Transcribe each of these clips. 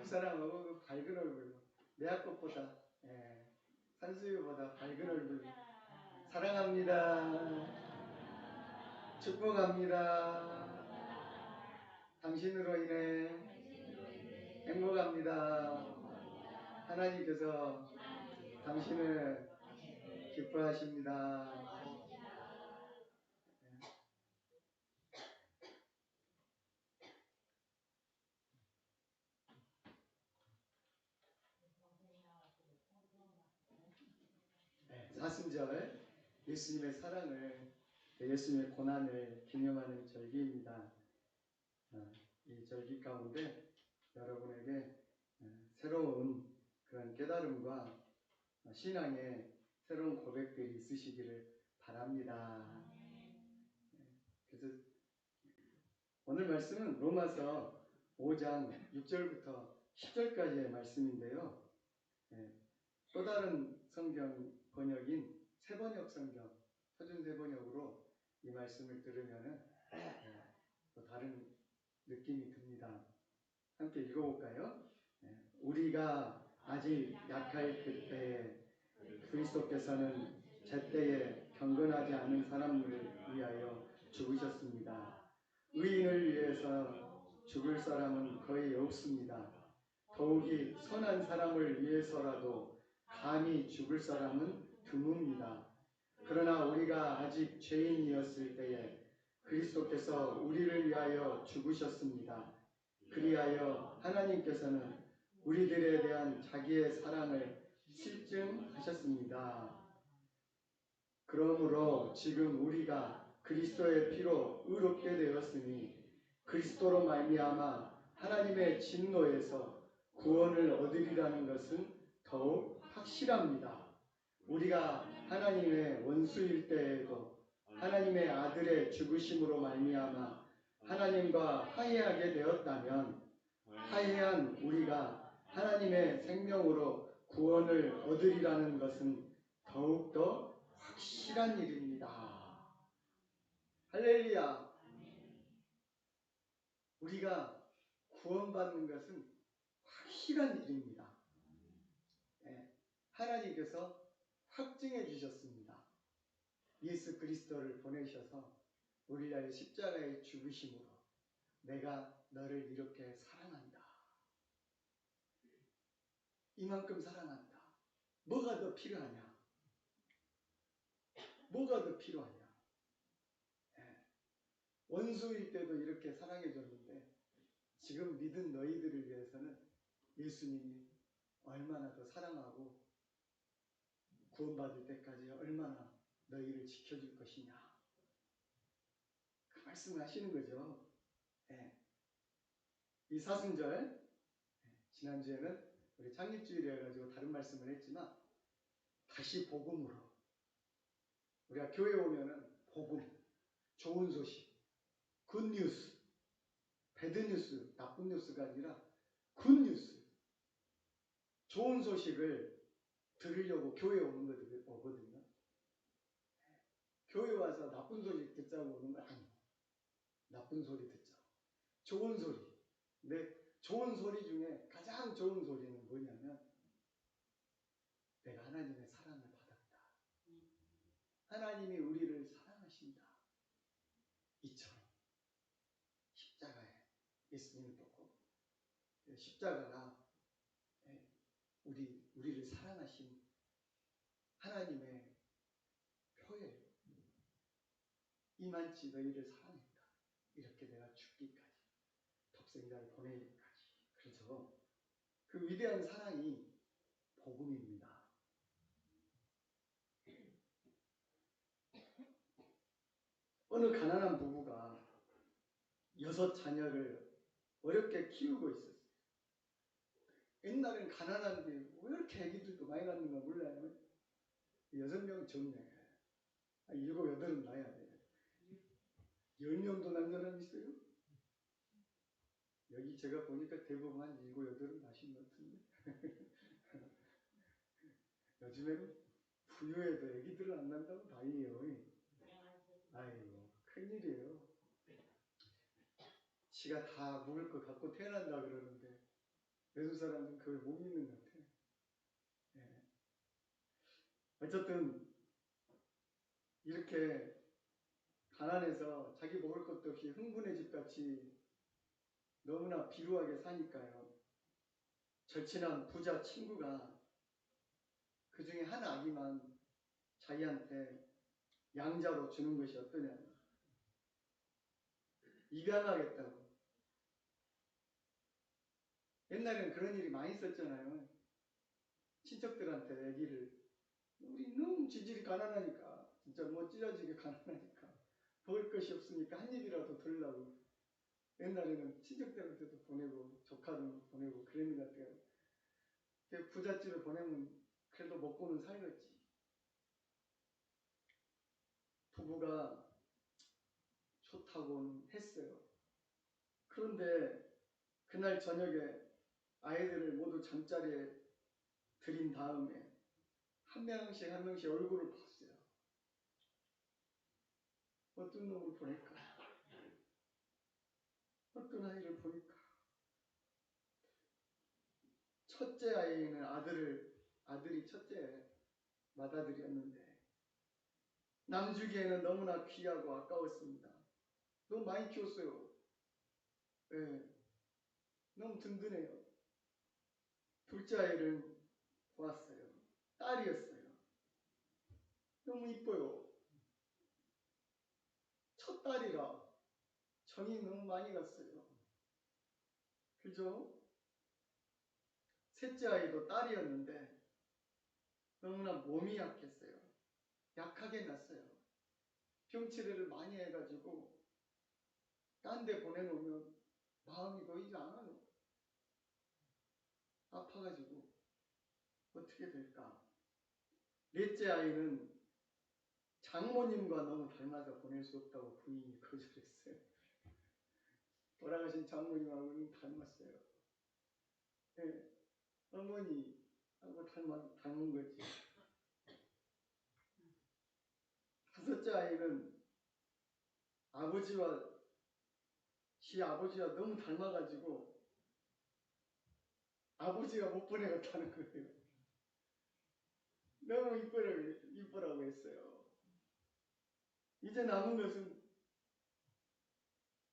사람하고 밝은 얼굴, 매화꽃보다, 산수유보다 밝은 얼굴. 사랑합니다. 축복합니다. 당신으로 인해 행복합니다. 하나님께서 당신을 기뻐하십니다. 사순절, 예수님의 사랑을, 예수님의 고난을 기념하는 절기입니다. 이 절기 가운데 여러분에게 새로운 그런 깨달음과 신앙의 새로운 고백들이 있으시기를 바랍니다. 그래서 오늘 말씀은 로마서 5장 6절부터 10절까지의 말씀인데요. 또 다른 성경 번역인 세번역 성경, 서준 세번역으로 이 말씀을 들으면 또 다른 느낌이 듭니다. 함께 읽어볼까요? 우리가 아직 약할 그때에 그리스도께서는 제때에 경건하지 않은 사람을 위하여 죽으셨습니다. 의인을 위해서 죽을 사람은 거의 없습니다. 더욱이 선한 사람을 위해서라도 감히 죽을 사람은 드뭅니다. 그러나 우리가 아직 죄인이었을 때에 그리스도께서 우리를 위하여 죽으셨습니다. 그리하여 하나님께서는 우리들에 대한 자기의 사랑을 실증하셨습니다. 그러므로 지금 우리가 그리스도의 피로 의롭게 되었으니 그리스도로 말미암아 하나님의 진노에서 구원을 얻으리라는 것은 더욱 확실합니다. 우리가 하나님의 원수일 때에도 하나님의 아들의 죽으심으로 말미암아 하나님과 화해하게 되었다면 화해한 우리가 하나님의 생명으로 구원을 얻으리라는 것은 더욱더 확실한 일입니다. 할렐루야. 우리가 구원받는 것은 확실한 일입니다. 하나님께서 확증해 주셨습니다. 예수 그리스도를 보내셔서 우리를 위하여 십자가에 죽으심으로 내가 너를 이렇게 사랑한다. 이만큼 사랑한다. 뭐가 더 필요하냐? 뭐가 더 필요하냐? 원수일 때도 이렇게 사랑해 줬는데 지금 믿은 너희들을 위해서는 예수님이 얼마나 더 사랑하고 구원받을 때까지 얼마나 너희를 지켜줄 것이냐. 그 말씀을 하시는 거죠. 이 사순절, 지난주에는 우리 창립주일이라 가지고 다른 말씀을 했지만 다시 복음으로 우리가 교회 오면은 복음, 좋은 소식, 굿뉴스, 배드뉴스, 나쁜 뉴스가 아니라 굿뉴스, 좋은 소식을 들으려고 교회에 오는 거거든요. 교회 와서 나쁜 소식 듣자고 오는 건 아니에요. 나쁜 소리 듣자고. 좋은 소리. 근데 좋은 소리 중에 가장 좋은 소리는 뭐냐면 내가 하나님의 사랑을 받았다. 하나님이 우리를 사랑하신다. 이처럼 십자가에 예수님을 돕고 십자가가 우리를 사랑하신 하나님의 표예요. 이만치 너희를 사랑했다. 이렇게 내가 죽기까지 독생자를 보내기까지. 그래서 그 위대한 사랑이 복음입니다. 어느 가난한 부부가 6 자녀를 어렵게 키우고 있었어요. 옛날엔 가난한데 왜 이렇게 애기들도 많이 낳는가 몰라요. 6명 적네. 7, 8은 낳아야 돼. 10명도 난 사람 있어요? 여기 제가 보니까 대부분 한 7, 8은 낳으신 것 같은데. 요즘에는 부유해도 애기들은 안 난다고 다행이에요. 아이고, 큰일이에요. 지가 다 먹을 거 갖고 태어난다 그러는데 요즘 사람들은 그걸 못 믿는 것 같아요. 예. 어쨌든 이렇게 가난해서 자기 먹을 것도 없이 흥분의 집같이 너무나 비루하게 사니까요. 절친한 부자 친구가 그 중에 한 아기만 자기한테 양자로 주는 것이 어떠냐. 입양하겠다고. 옛날에는 그런 일이 많이 있었잖아요. 친척들한테 아기를, 우리 너무 지질이 가난하니까, 진짜 뭐 찢어지게 가난하니까 먹을 것이 없으니까 한 입이라도 들라고 옛날에는 친척들한테도 보내고 조카도 보내고 그랬는 것 같아요. 부잣집에 보내면 그래도 먹고는 살겠지. 부부가 좋다고는 했어요. 그런데 그날 저녁에 아이들을 모두 잠자리에 들인 다음에 한 명씩 한 명씩 얼굴을 봤어요. 어떤 놈을 보낼까? 어떤 아이를 보낼까? 첫째 아이는 아들이 첫째 맏아들이었는데 남주기에는 너무나 귀하고 아까웠습니다. 너무 많이 키웠어요. 네, 너무 든든해요. 둘째 아이를 보았어요. 딸이었어요. 너무 이뻐요. 첫 딸이라 정이 너무 많이 갔어요. 그죠? 셋째 아이도 딸이었는데 너무나 몸이 약했어요. 약하게 났어요. 병치레를 많이 해가지고 딴 데 보내놓으면 마음이 놓이지 않아요. 아파가지고 어떻게 될까? 넷째 아이는 장모님과 너무 닮아서 보낼 수 없다고 부인이 거절했어요. 돌아가신 장모님하고는 닮았어요. 네, 어머니하고 닮은 거지. 다섯째 아이는 아버지와 너무 닮아가지고 아버지가 못 보내겠다는 거예요. 너무 이쁘라고 했어요. 이제 남은 것은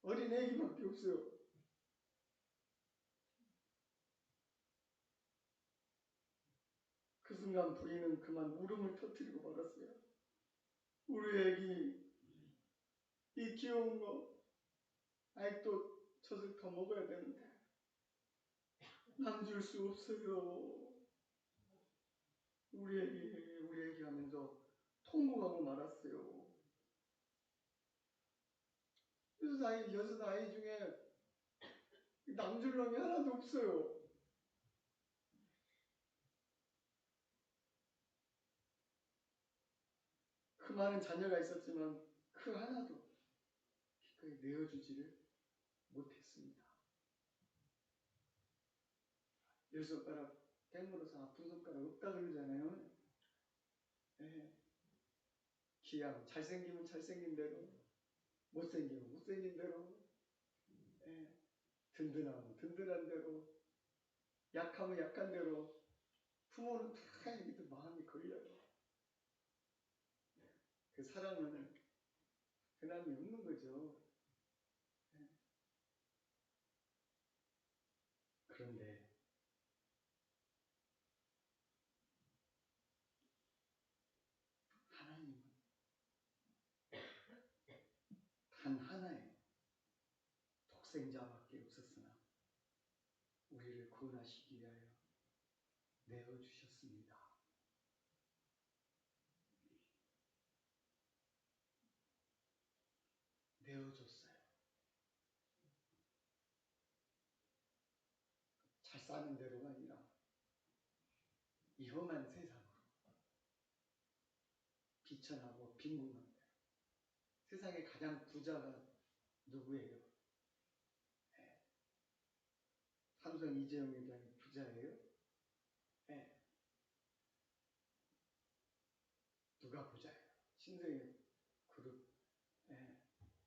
어린 애기밖에 없어요. 그 순간 부인은 그만 울음을 터뜨리고 말았어요. 우리 애기 이 귀여운 거 아직도 젖을 더 먹어야 되는데 남 줄 수 없어요. 우리 애기 하면서 통곡하고 말았어요. 여섯 아이 중에 남 줄 놈이 하나도 없어요. 그 많은 자녀가 있었지만 그 하나도 기꺼이 내어주지를 못했습니다. 열 손가락 깨물어서 아픈 손가락 없다 그러잖아요. 네. 기양 잘생기면 잘생긴 대로, 못생기면 못생긴 대로, 네. 든든하면 든든한 대로, 약하면 약한 대로 부모는 다 애기들 마음이 걸려요. 그 사랑은 변함이 없는 거죠. 네. 그런데 하나님은 단 하나의 독생자밖에 없었으나 우리를 구원하시기 위하여 내어주셨습니다. 내어줬어요. 잘 사는 대로가 아니라 이 험한 세상으로 비천하고 빈궁한 대로. 세상에 가장 부자가 누구예요? 네. 삼성 이재용 회장이 부자예요? 네. 누가 부자예요? 신세계 그룹 네.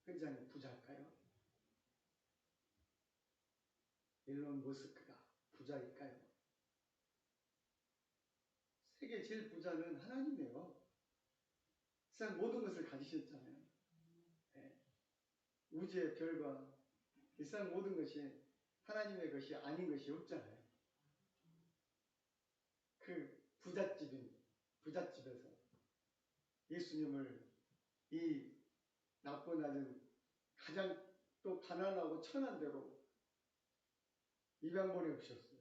회장이 부자일까요? 일론 머스크가 부자일까요? 제일 부자는 하나님이에요. 세상 모든 것을 가지셨잖아요. 네. 우주의 별과 세상 모든 것이 하나님의 것이 아닌 것이 없잖아요. 그 부잣집에서 예수님을 이 낮고 낮은 가장 또 가난하고 천한 데로 입양 보내오셨어요.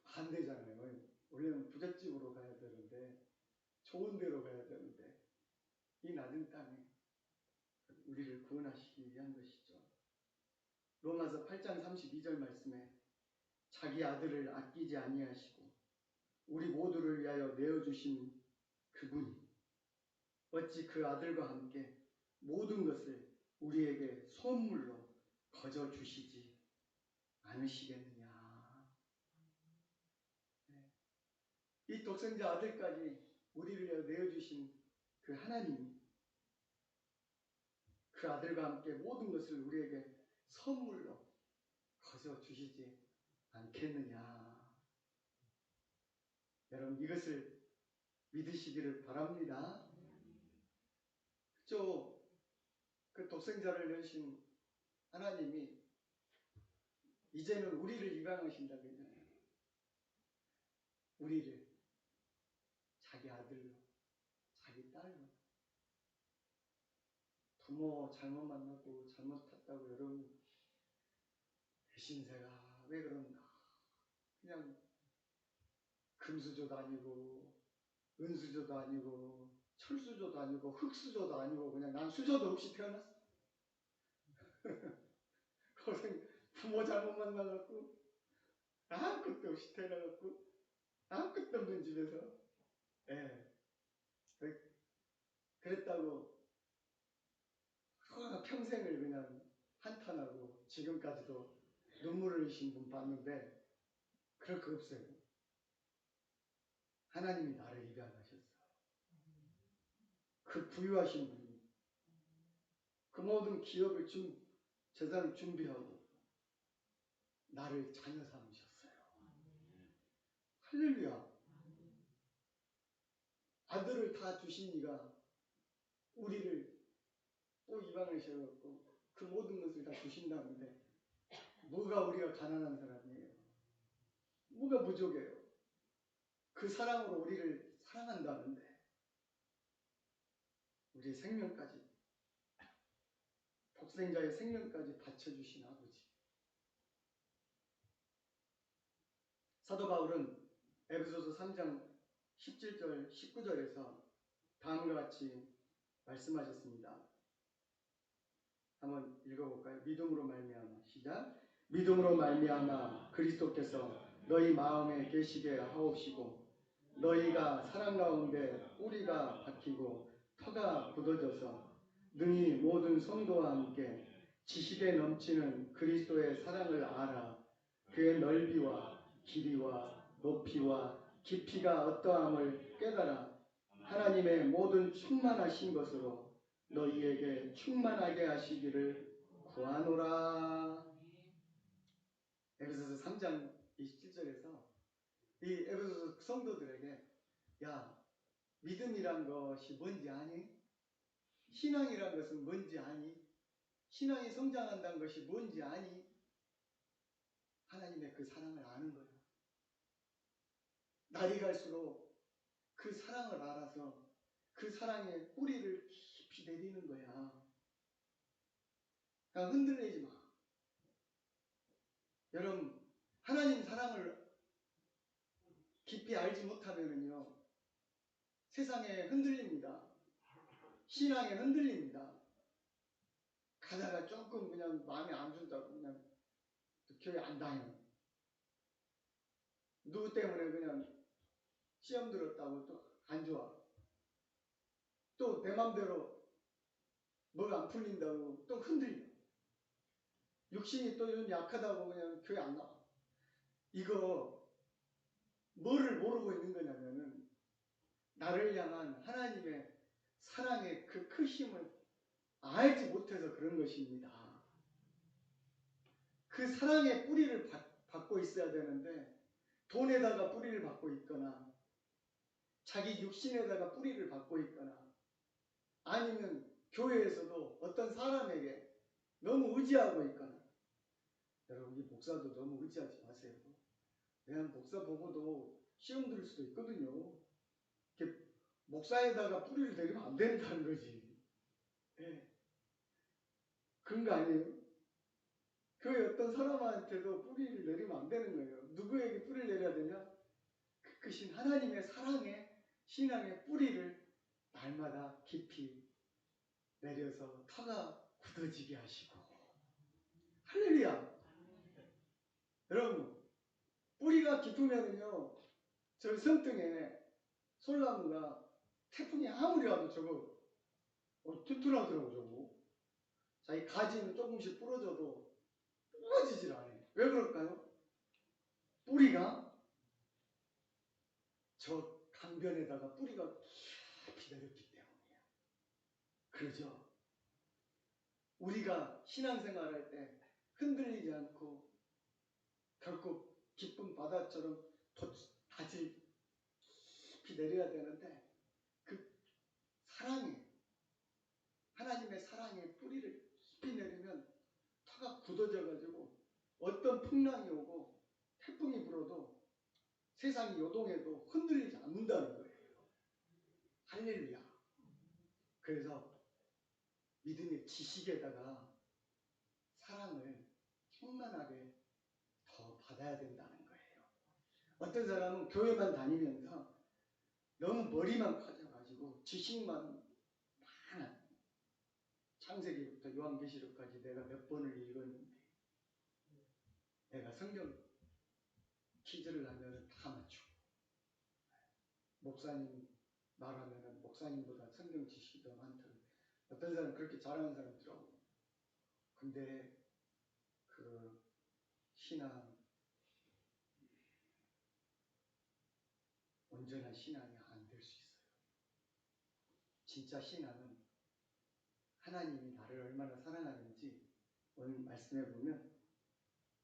반대잖아요. 원래는 부잣집으로 가야 되는데, 좋은 데로 가야 되는데, 이 낮은 땅에 우리를 구원하시기 위한 것이죠. 로마서 8장 32절 말씀에 자기 아들을 아끼지 아니하시고 우리 모두를 위하여 내어주신 그분이 어찌 그 아들과 함께 모든 것을 우리에게 선물로 거저 주시지 않으시겠느냐. 네. 이 독생자 아들까지 우리를 위하여 내어주신 그 하나님이 그 아들과 함께 모든 것을 우리에게 선물로 거저 주시지 않겠느냐. 여러분 이것을 믿으시기를 바랍니다. 그 독생자를 내신 하나님이 이제는 우리를 입양하신다고 했잖아요. 우리를 자기 아들로, 자기 딸로. 부모 잘못 만나고 잘못했다고 여러분 배신세가 왜 그런가. 그냥 금수저도 아니고 은수저도 아니고 철수저도 아니고 흙수저도 아니고 그냥 난 수저도 없이 태어났어. 고생 부모 잘못 만나갖고 아무것도 없이 태어나갖고 아무것도 없는 집에서 그랬다고 평생을 그냥 한탄하고 지금까지도 눈물을 흘리신 분 봤는데 그럴 거 없어요. 하나님이 나를 입양하셨어요. 그 부유하신 분이 그 모든 기업을 재산을 준비하고 나를 자녀 삼으셨어요. 할렐루야. 아들을 다 주신 이가 우리를 또 입양하셔서 그 모든 것을 다 주신다는데 뭐가 우리가 가난한 사람이에요? 뭐가 부족해요? 그 사랑으로 우리를 사랑한다는데 우리의 생명까지 독생자의 생명까지 바쳐주신 아버지. 사도 바울은 에베소서 3장 17절 19절에서 다음과 같이 말씀하셨습니다. 한번 읽어볼까요? 믿음으로 말미암아. 시작. 믿음으로 말미암아 그리스도께서 너희 마음에 계시게 하옵시고 너희가 사랑 가운데 뿌리가 박히고 터가 굳어져서 능히 모든 성도와 함께 지식에 넘치는 그리스도의 사랑을 알아 그의 넓이와 길이와 높이와 깊이가 어떠함을 깨달아 하나님의 모든 충만하신 것으로 너희에게 충만하게 하시기를 구하노라. 에베소서 3장 27절에서 이 에베소서 성도들에게 야, 믿음이란 것이 뭔지 아니? 신앙이란 것은 뭔지 아니? 신앙이 성장한다는 것이 뭔지 아니? 하나님의 그 사랑을 아는 거야. 날이 갈수록 그 사랑을 알아서 그 사랑의 뿌리를 깊이 내리는 거야. 그러니까 흔들리지 마. 여러분, 하나님 사랑을 깊이 알지 못하면요, 세상에 흔들립니다. 신앙에 흔들립니다. 가다가 조금 그냥 마음에 안 든다고 그냥 교회 안 다녀. 누구 때문에 그냥 시험 들었다고 또 안 좋아. 또 내 맘대로 뭐가 안 풀린다고 또 흔들려. 육신이 또 좀 약하다고 그냥 교회 안 나와. 이거 뭐를 모르고 있는 거냐면은 나를 향한 하나님의 사랑의 그 크심을 알지 못해서 그런 것입니다. 그 사랑의 뿌리를 받고 있어야 되는데 돈에다가 뿌리를 받고 있거나 자기 육신에다가 뿌리를 받고 있거나 아니면 교회에서도 어떤 사람에게 너무 의지하고 있거나 여러분 이 목사도 너무 의지하지 마세요. 그냥 목사 보고도 시험 들 수도 있거든요. 이렇게 목사에다가 뿌리를 내리면 안 된다는 거지. 예. 그런 거 아니에요? 교회 어떤 사람한테도 뿌리를 내리면 안 되는 거예요. 누구에게 뿌리를 내려야 되냐? 그 크신 하나님의 사랑의 신앙의 뿌리를 날마다 깊이 내려서 터가 굳어지게 하시고 할렐루야. 여러분 뿌리가 깊으면요 저 섬등에 솔나무가 태풍이 아무리 와도 저거 튼튼하더라고 저거. 자기 가지는 조금씩 부러져도 부러지질 않아요. 왜 그럴까요? 뿌리가 저 강변에다가 뿌리가 깊이 내렸기 때문이에요. 그러죠? 우리가 신앙생활할 때 흔들리지 않고 결국 깊은 바다처럼 다질 깊이 내려야 되는데 그 사랑에 하나님의 사랑의 뿌리를 깊이 내리면 터가 굳어져 가지고 어떤 풍랑이 오고 태풍이 불어도 세상이 요동해도 흔들리지 않는다는 거예요. 할렐루야. 그래서 믿음의 지식에다가 사랑을 충만하게 더 받아야 된다는 거예요. 어떤 사람은 교회만 다니면서 너무 머리만 커져가지고 지식만 많아. 창세기부터 요한계시록까지 내가 몇 번을 읽었는데 내가 성경 퀴즈를 하면 다 맞추고 목사님 말하면 목사님보다 성경 지식이 더 많다고. 어떤 사람은 그렇게 잘하는 사람 있더라고. 근데 그 신앙 온전한 신앙이 안 될 수 있어요. 진짜 신앙은 하나님이 나를 얼마나 사랑하는지 오늘 말씀해 보면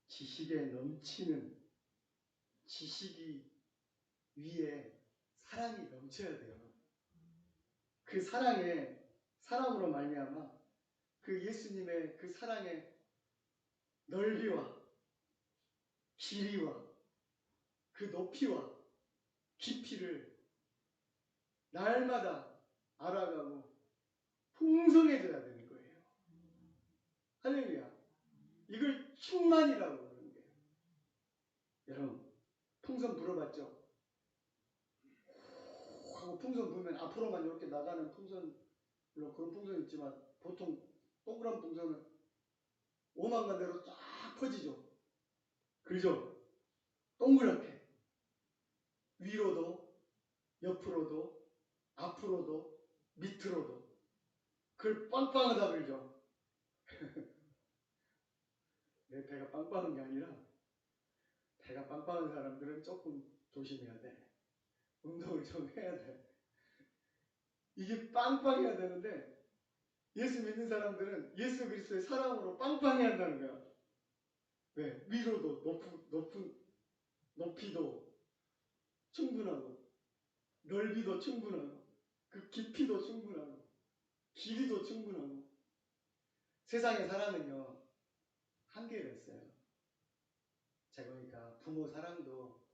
지식에 넘치는 지식이 위에 사랑이 넘쳐야 돼요. 그 사랑으로 말미암아 그 예수님의 그 사랑의 넓이와 길이와 그 높이와 깊이를 날마다 알아가고 풍성해져야 되는 거예요. 할렐루야. 이걸 충만이라고 그러는 거예요. 여러분 풍선 불어봤죠? 하고 풍선 불면 앞으로만 이렇게 나가는 풍선, 물론 그런 풍선 있지만 보통 동그란 풍선은 오만간 대로 쫙 퍼지죠. 그죠? 동그랗게 위로도 옆으로도 앞으로도 밑으로도 그걸 빵빵하다 그러죠. 내 배가 빵빵한 게 아니라 배가 빵빵한 사람들은 조금 조심해야 돼. 운동을 좀 해야 돼. 이게 빵빵해야 되는데 예수 믿는 사람들은 예수 그리스도의 사랑으로 빵빵해야 한다는 거야. 왜? 위로도 높은 높이도 충분하고 넓이도 충분하고 그 깊이도 충분하고 길이도 충분하고. 세상의 사랑은요 한계가 있어요. 제가 보니까 부모 사랑도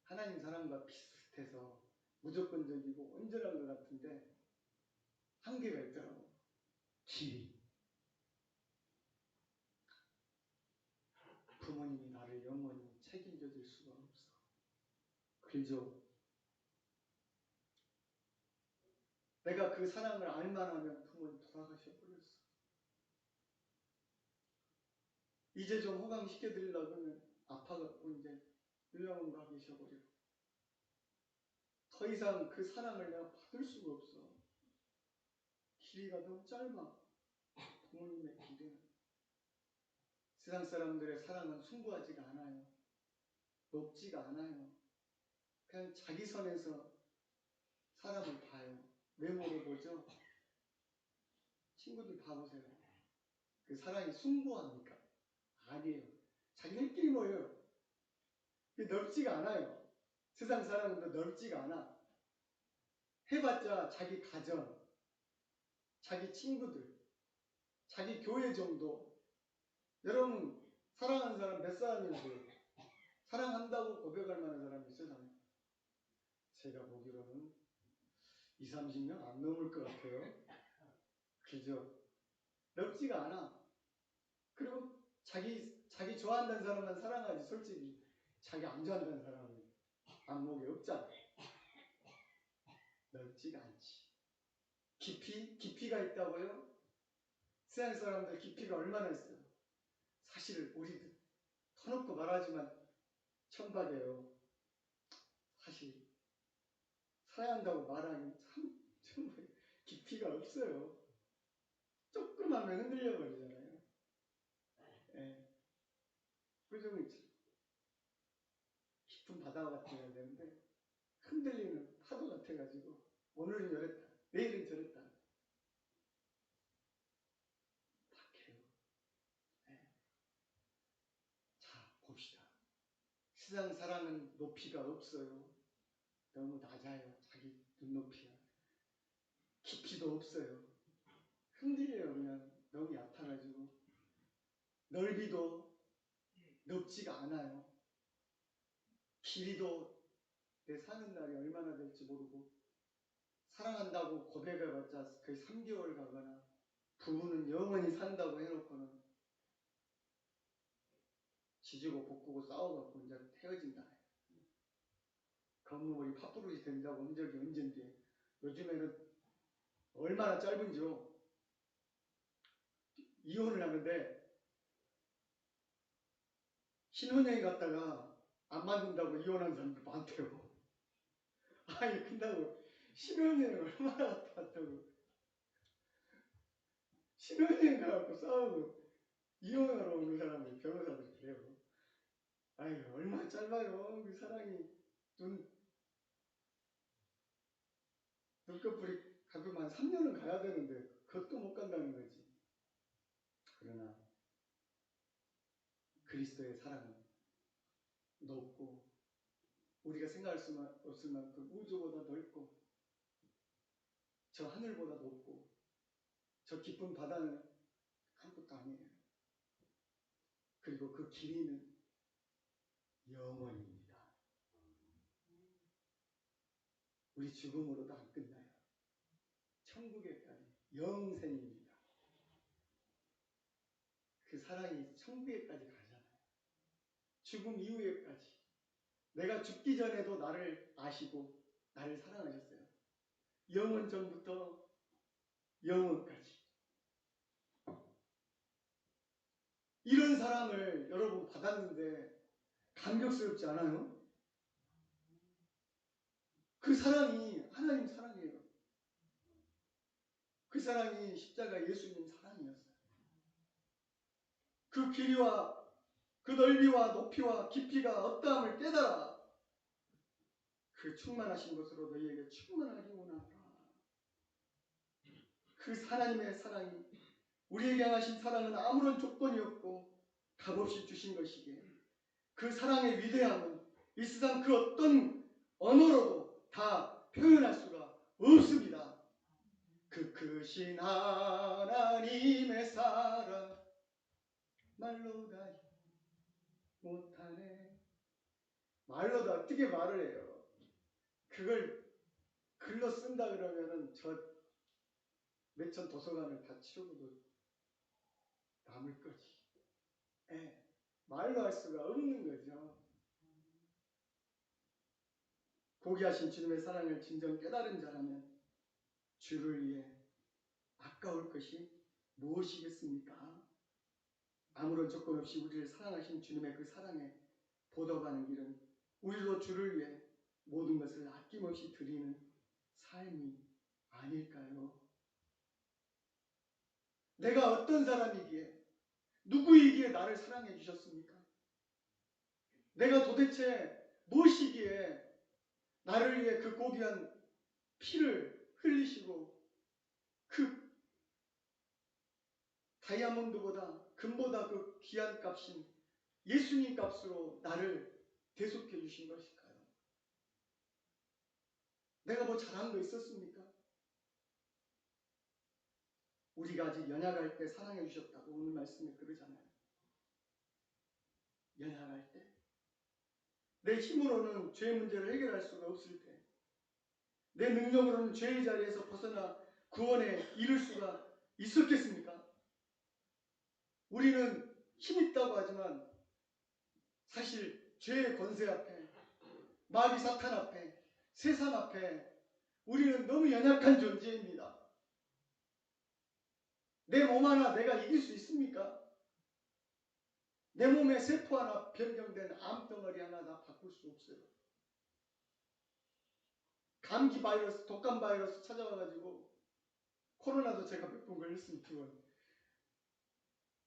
하나님 사랑과 비슷해서 무조건적이고 온전한 것 같은데 한계가 있더라고. 길이. 부모님이 나를 영원히 책임져 줄 수가 없어. 그죠? 내가 그 사랑을 알만하면 부모님 돌아가셔 버렸어. 이제 좀 호강시켜 드리려고 하면 아파갖고 이제 요양원 가 계셔버려. 더 이상 그 사랑을 내가 받을 수가 없어. 길이가 너무 짧아. 부모님의 길이는. 세상 사람들의 사랑은 숭고하지가 않아요. 높지가 않아요. 그냥 자기 선에서 사람을 봐요. 외모로 보죠. 친구들 봐보세요. 그 사랑이 숭고합니까? 아니에요. 자기들끼리 모여요. 넓지가 않아요. 세상 사람도 넓지가 않아. 해봤자 자기 가정, 자기 친구들, 자기 교회 정도. 여러분 사랑하는 사람 몇 사람인데 사랑한다고 고백할 만한 사람이 세상에 제가 보기로는 20, 30명 안 넘을 것 같아요. 그죠? 넓지가 않아. 그리고 자기 좋아한다는 사람만 사랑하지 솔직히 자기 안 좋아한다는 사람은 안목이 없잖아. 넓지가 않지. 깊이가 있다고요? 세상 사람들 깊이가 얼마나 있어요? 사실 우리도 터놓고 말하지만 천박이에요. 사실 사랑한다고 말하기 참 정말 깊이가 없어요. 조금하면 흔들려 버리잖아요. 예. 좀 깊은 바다 같아야 되는데 흔들리는 파도 같아가지고 오늘은 이랬다, 내일은 저랬다. 박해요. 예. 자, 봅시다. 세상 사랑은 높이가 없어요. 너무 낮아요. 자기 눈높이가. 깊이도 없어요. 흔들려요. 그냥 너무 얕아가지고. 넓이도 넓지가 않아요. 길이도 내 사는 날이 얼마나 될지 모르고 사랑한다고 고백해봤자 거의 3개월 가거나 부부는 영원히 산다고 해놓고는 지지고 볶고 싸워갖고 이제 헤어진다. 건물이 파뿌르지 된다고 한 적이 언젠데 요즘에는 얼마나 짧은지요. 이혼을 하는데 신혼여행 갔다가 안 맞는다고 이혼한 사람들 많대요. 아니 근다고 신혼여행 얼마나 갔다 왔다고 신혼여행 가갖고 싸우고 이혼하러 오는 사람이 변호사들 그래요. 아유 얼마나 짧아요. 그 사랑이 눈꺼풀이 가끔 한 3년은 가야 되는데 그것도 못 간다는 거지. 그러나 그리스도의 사랑은 높고 우리가 생각할 수 없을 만큼 우주보다 넓고 저 하늘보다 높고 저 깊은 바다는 아무것도 아니에요. 그리고 그 길이는 영원입니다. 우리 죽음으로도 안 끝나요. 천국에까지 영생입니다. 그 사랑이 천국에까지 가잖아요. 죽음 이후에까지. 내가 죽기 전에도 나를 아시고 나를 사랑하셨어요. 영원 전부터 영원까지. 이런 사랑을 여러분 받았는데 감격스럽지 않아요? 그 사랑이 하나님 사랑이에요. 그 사랑이 십자가 예수님 사랑이었어요. 그 길이와 그 넓이와 높이와 깊이가 어떠함을 깨달아 그 충만하신 것으로 너희에게 충만하게 원하노라. 그 하나님의 사랑이 우리에게 향하신 사랑은 아무런 조건이 없고 값없이 주신 것이기에 그 사랑의 위대함은 이 세상 그 어떤 언어로도 다 표현할 수가 없습니다. 그 크신 하나님의 사랑 말로 다 못하네. 말로 다 어떻게 말을 해요? 그걸 글로 쓴다 그러면은 저 매천 도서관을 다 치우고도 남을 거지. 예, 말로 할 수가 없는 거죠. 고귀하신 주님의 사랑을 진정 깨달은 자라면 주를 위해 아까울 것이 무엇이겠습니까? 아무런 조건 없이 우리를 사랑하신 주님의 그 사랑에 보답하는 길은 우리도 주를 위해 모든 것을 아낌없이 드리는 삶이 아닐까요? 내가 어떤 사람이기에 누구이기에 나를 사랑해 주셨습니까? 내가 도대체 무엇이기에 나를 위해 그 고귀한 피를 흘리시고 그 다이아몬드보다 금보다 그 귀한 값인 예수님 값으로 나를 대속해 주신 것일까요? 내가 뭐 잘한 거 있었습니까? 우리가 아직 연약할 때 사랑해 주셨다고 오늘 말씀에 그러잖아요. 연약할 때. 내 힘으로는 죄 문제를 해결할 수가 없을 때, 내 능력으로는 죄의 자리에서 벗어나 구원에 이를 수가 있었겠습니까? 우리는 힘 있다고 하지만 사실 죄의 권세 앞에, 마귀 사탄 앞에, 세상 앞에 우리는 너무 연약한 존재입니다. 내 몸 하나 내가 이길 수 있습니까? 내 몸에 세포 하나 변경된 암덩어리 하나 다 바꿀 수 없어요. 감기 바이러스, 독감 바이러스 찾아와가지고 코로나도 제가 몇 번 걸렸으면 2번.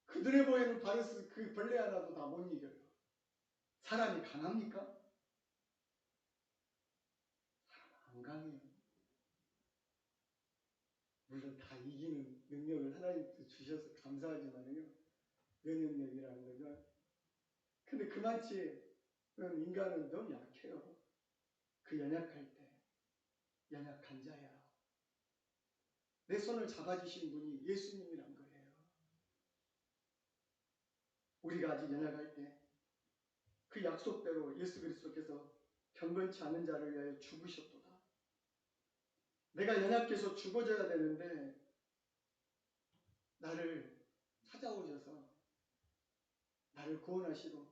그 눈에 보이는 바이러스 그 벌레 하나도 다 못 이겨요. 사람이 강합니까? 사람 안 강해요. 물론 다 이기는 능력을 하나님께서 주셔서 감사하지만요. 면역력이라는 거죠. 근데 그만치 인간은 너무 약해요. 그 연약할 때 연약한 자야. 내 손을 잡아주신 분이 예수님이란 거예요. 우리가 아직 연약할 때 그 약속대로 예수 그리스도께서 경건치 않은 자를 위하여 죽으셨도다. 내가 연약해서 죽어져야 되는데 나를 찾아오셔서 나를 구원하시고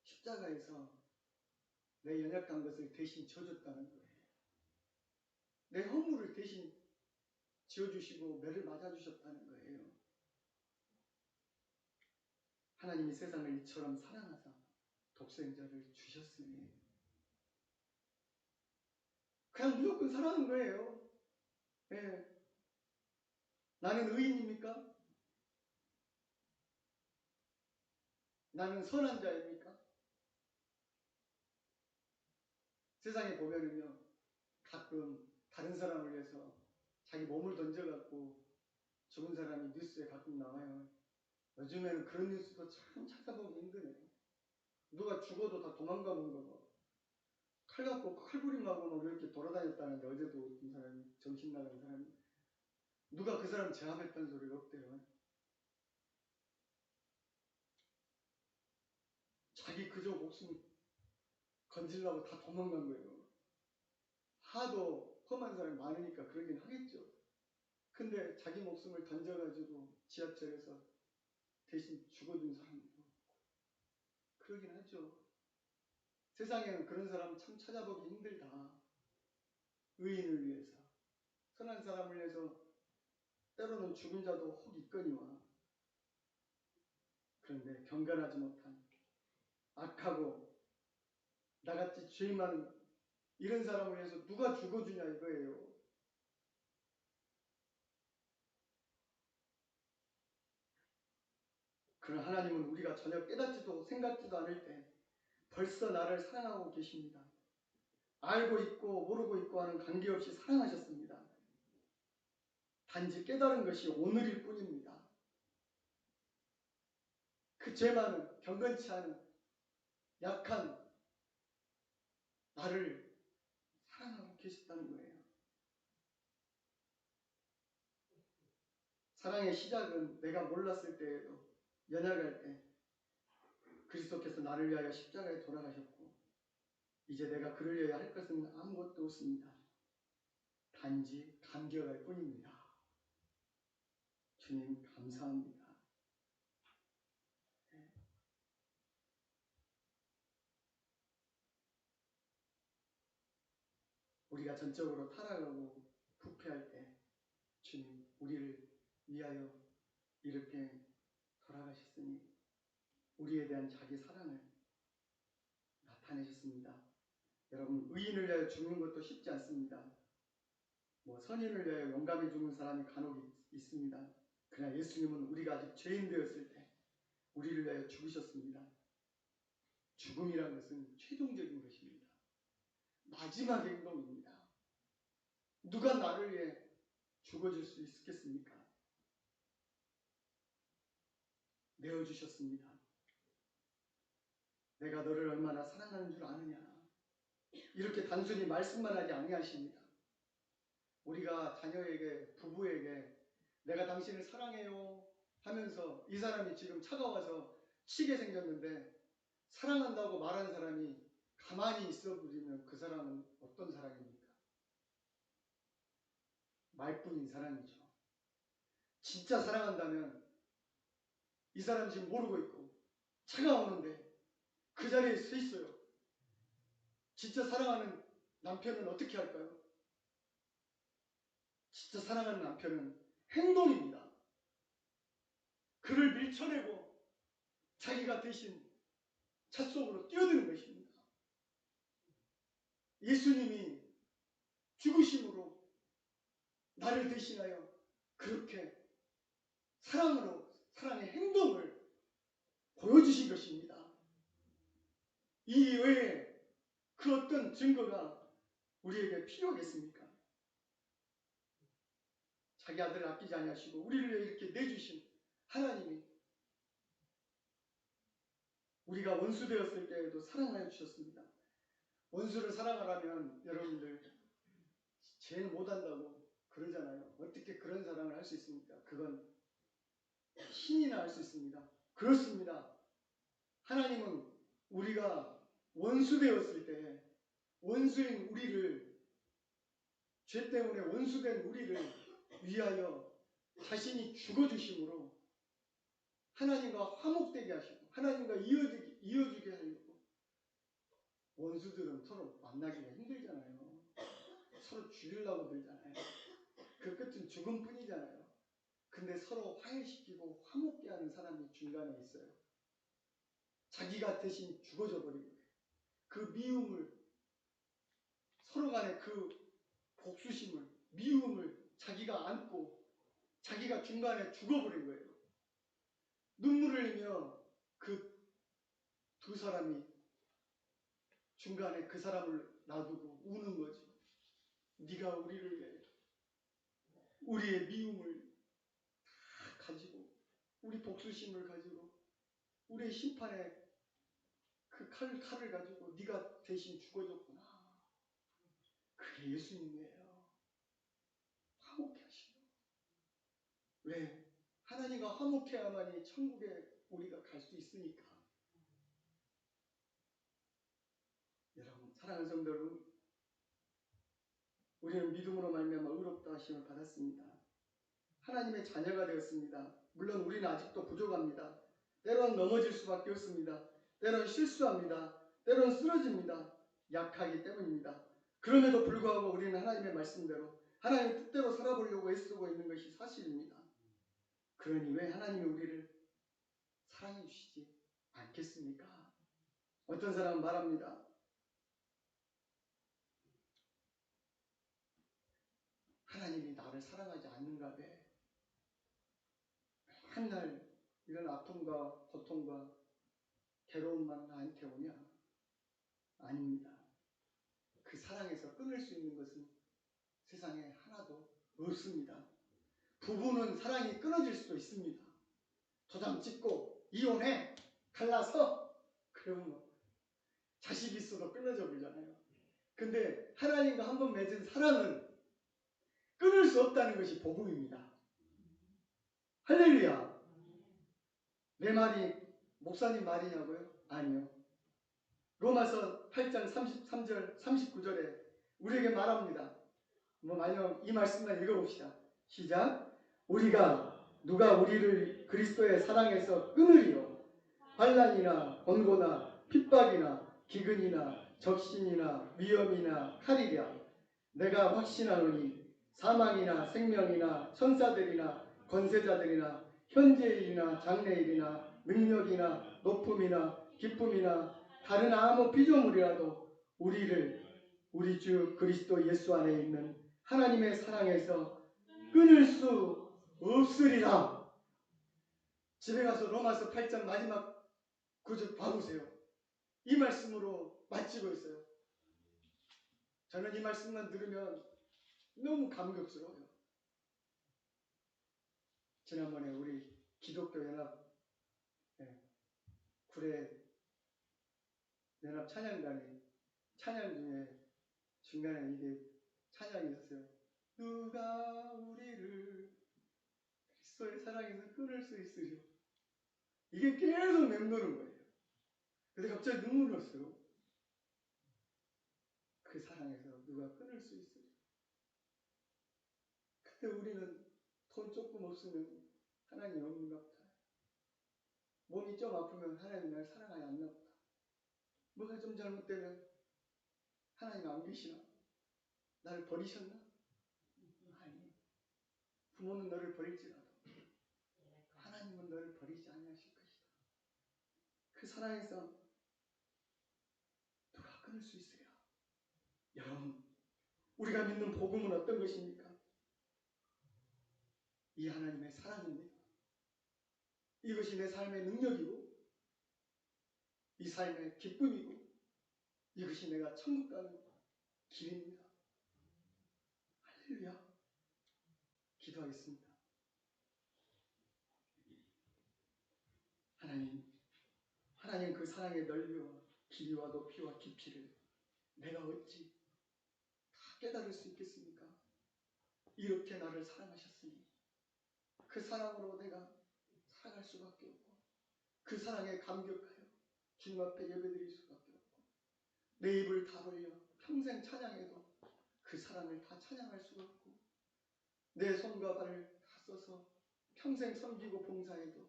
십자가에서 내 연약한 것을 대신 져줬다는 거예요. 내 허물을 대신 지어주시고 매를 맞아주셨다는 거예요. 하나님이 세상을 이처럼 사랑하사 독생자를 주셨으니 그냥 무조건 사랑하는 거예요. 예. 나는 의인입니까? 나는 선한 자입니까? 세상에 보면은요, 가끔 다른 사람을 위해서 자기 몸을 던져갖고 죽은 사람이 뉴스에 가끔 나와요. 요즘에는 그런 뉴스도 참 찾아보기 힘드네요. 누가 죽어도 다 도망가는 거고 칼 갖고 칼부림하고 막 이렇게 돌아다녔다는데 어제도 어떤 사람이 정신 나간 사람이 누가 그 사람 제압했다는 소리가 없대요. 자기 그저 목숨 건질라고 다 도망간 거예요. 하도 험한 사람이 많으니까 그러긴 하겠죠. 근데 자기 목숨을 던져가지고 지하철에서 대신 죽어준 사람도 있고 그러긴 하죠. 세상에는 그런 사람 참 찾아보기 힘들다. 의인을 위해서, 선한 사람을 위해서 때로는 죽은 자도 혹 있거니와 그런데 경건하지 못한 악하고 나같이 죄 많은 이런 사람을 위해서 누가 죽어주냐 이거예요. 그러나 하나님은 우리가 전혀 깨닫지도 생각지도 않을 때 벌써 나를 사랑하고 계십니다. 알고 있고 모르고 있고 하는 관계없이 사랑하셨습니다. 단지 깨달은 것이 오늘일 뿐입니다. 그 죄 많은 경건치 않은 약한 나를 사랑하고 계셨다는 거예요. 사랑의 시작은 내가 몰랐을 때에도 연약할 때 그리스도께서 나를 위하여 십자가에 돌아가셨고 이제 내가 그를 위하여 할 것은 아무것도 없습니다. 단지 감격할 뿐입니다. 주님 감사합니다. 우리가 전적으로 타락하고 부패할 때 주님 우리를 위하여 이렇게 돌아가셨으니 우리에 대한 자기 사랑을 나타내셨습니다. 여러분 의인을 위하여 죽는 것도 쉽지 않습니다. 선인을 위하여 용감히 죽는 사람이 간혹 있습니다. 그러나 예수님은 우리가 아직 죄인 되었을 때 우리를 위하여 죽으셨습니다. 죽음이란 것은 최종적인 것입니다. 마지막 행동입니다. 누가 나를 위해 죽어줄 수 있겠습니까? 내어주셨습니다. 내가 너를 얼마나 사랑하는 줄 아느냐. 이렇게 단순히 말씀만 하지 아니하십니다. 우리가 자녀에게, 부부에게 내가 당신을 사랑해요 하면서 이 사람이 지금 차가워서 치게 생겼는데 사랑한다고 말한 사람이 가만히 있어버리면 그 사람은 어떤 사랑입니까? 말뿐인 사랑이죠. 진짜 사랑한다면 이 사람 지금 모르고 있고 차가우는데 그 자리에 서 있어요. 진짜 사랑하는 남편은 어떻게 할까요? 진짜 사랑하는 남편은 행동입니다. 그를 밀쳐내고 자기가 대신 차 속으로 뛰어드는 것입니다. 예수님이 죽으심으로 나를 대신하여 그렇게 사랑으로, 사랑의 행동을 보여주신 것입니다. 이 외에 그 어떤 증거가 우리에게 필요하겠습니까? 자기 아들을 아끼지 아니하시고 우리를 이렇게 내주신 하나님이 우리가 원수 되었을 때에도 사랑하여 주셨습니다. 원수를 사랑하라면 여러분들 제일 못한다고 그러잖아요. 어떻게 그런 사랑을 할 수 있습니까? 그건 신이나 할 수 있습니다. 그렇습니다. 하나님은 우리가 원수 되었을 때 원수인 우리를, 죄 때문에 원수된 우리를 위하여 자신이 죽어주심으로 하나님과 화목되게 하시고 하나님과 이어주게 하려고. 원수들은 서로 만나기가 힘들잖아요. 서로 죽이려고 들잖아요. 그 끝은 죽음뿐이잖아요. 근데 서로 화해시키고 화목게 하는 사람이 중간에 있어요. 자기가 대신 죽어져 버리고 그 미움을, 서로 간에 그 복수심을, 미움을 자기가 안고 자기가 중간에 죽어버린 거예요. 눈물을 흘리며 그 두 사람이 중간에 그 사람을 놔두고 우는 거죠. 네가 우리를 위해 우리의 미움을 다 가지고 우리 복수심을 가지고 우리의 심판의 그 칼을 가지고 네가 대신 죽어줬구나. 그게 예수님이에요. 화목해 하시고. 왜? 하나님과 화목해야만이 천국에 우리가 갈 수 있으니까. 여러분, 사랑하는 성도 여러분, 우리는 믿음으로 말미암아 의롭다 하심을 받았습니다. 하나님의 자녀가 되었습니다. 물론 우리는 아직도 부족합니다. 때론 넘어질 수밖에 없습니다. 때론 실수합니다. 때론 쓰러집니다. 약하기 때문입니다. 그럼에도 불구하고 우리는 하나님의 말씀대로 하나님의 뜻대로 살아보려고 애쓰고 있는 것이 사실입니다. 그러니 왜 하나님이 우리를 사랑해 주시지 않겠습니까? 어떤 사람은 말합니다. 하나님이 나를 사랑하지 않는가 봐. 한날 이런 아픔과 고통과 괴로움만 나한테 오냐? 아닙니다. 그 사랑에서 끊을 수 있는 것은 세상에 하나도 없습니다. 부부는 사랑이 끊어질 수도 있습니다. 도장 찍고 이혼해, 갈라서, 그러면 자식이 있어도 끊어져 버리잖아요. 근데 하나님과 한번 맺은 사랑은 끊을 수 없다는 것이 복음입니다. 할렐루야. 내 말이 목사님 말이냐고요? 아니요. 로마서 8장 33절 39절에 우리에게 말합니다. 만약 이 말씀만 읽어봅시다. 시작. 누가 우리를 그리스도의 사랑에서 끊으리요? 환난이나 권고나 핍박이나 기근이나 적신이나 위험이나 칼이랴. 내가 확신하노니 사망이나 생명이나 천사들이나 권세자들이나 현재일이나 장래일이나 능력이나 높음이나 기쁨이나 다른 아무 피조물이라도 우리를 우리 주 그리스도 예수 안에 있는 하나님의 사랑에서 끊을 수 없으리라. 집에 가서 로마서 8장 마지막 구절 봐보세요. 이 말씀으로 마치고 있어요. 저는 이 말씀만 들으면 너무 감격스러워요. 지난번에 우리 기독교 연합 구례 연합 찬양단에 찬양 중에 중간에 이게 찬양이 있었어요. 누가 우리를 그리스도의 사랑에서 끊을 수 있으려. 이게 계속 맴도는 거예요. 근데 갑자기 눈물이 났어요. 그 사랑에서 누가 끊을 수 있으려. 그때 우리는 돈 조금 없으면 하나님이 없는가 보다. 몸이 좀 아프면 하나님이 날 사랑하지 않나 보다. 뭐가 좀 잘못되면 하나님 안 계시나? 나를 버리셨나? 아니. 부모는 너를 버릴지라도 하나님은 너를 버리지 아니하실 것이다. 그 사랑에서 누가 끊을 수 있어요? 여러분, 우리가 믿는 복음은 어떤 것입니까? 이 하나님의 사랑입니다. 이것이 내 삶의 능력이고 이 삶의 기쁨이고 이것이 내가 천국 가는 길입니다. 할렐루야. 기도하겠습니다. 하나님 그 사랑의 넓이와 길이와 높이와 깊이를 내가 어찌 다 깨달을 수 있겠습니까? 이렇게 나를 사랑하셨으니 그 사랑으로 내가 살아갈 수밖에 없고 그 사랑에 감격하여 주님 앞에 예배드릴 수밖에 없고 내 입을 다 벌려 평생 찬양해도 그 사랑을 다 찬양할 수가 없고 내 손과 발을 다 써서 평생 섬기고 봉사해도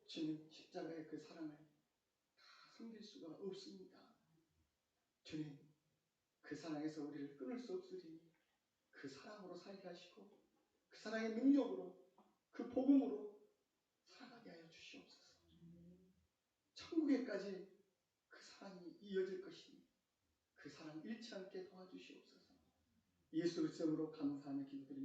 주님 십자가의 그 사랑을 다 섬길 수가 없습니다. 주님 그 사랑에서 우리를 끊을 수 없으리니 그 사랑으로 살게 하시고 그 사랑의 능력으로 그 복음으로 살아가게 하여 주시옵소서. 천국에까지 그 사랑이 이어질 것이니 그 사랑 잃지 않게 도와주시옵소서. 예수 그리스도로 감사하며 기도드립니다.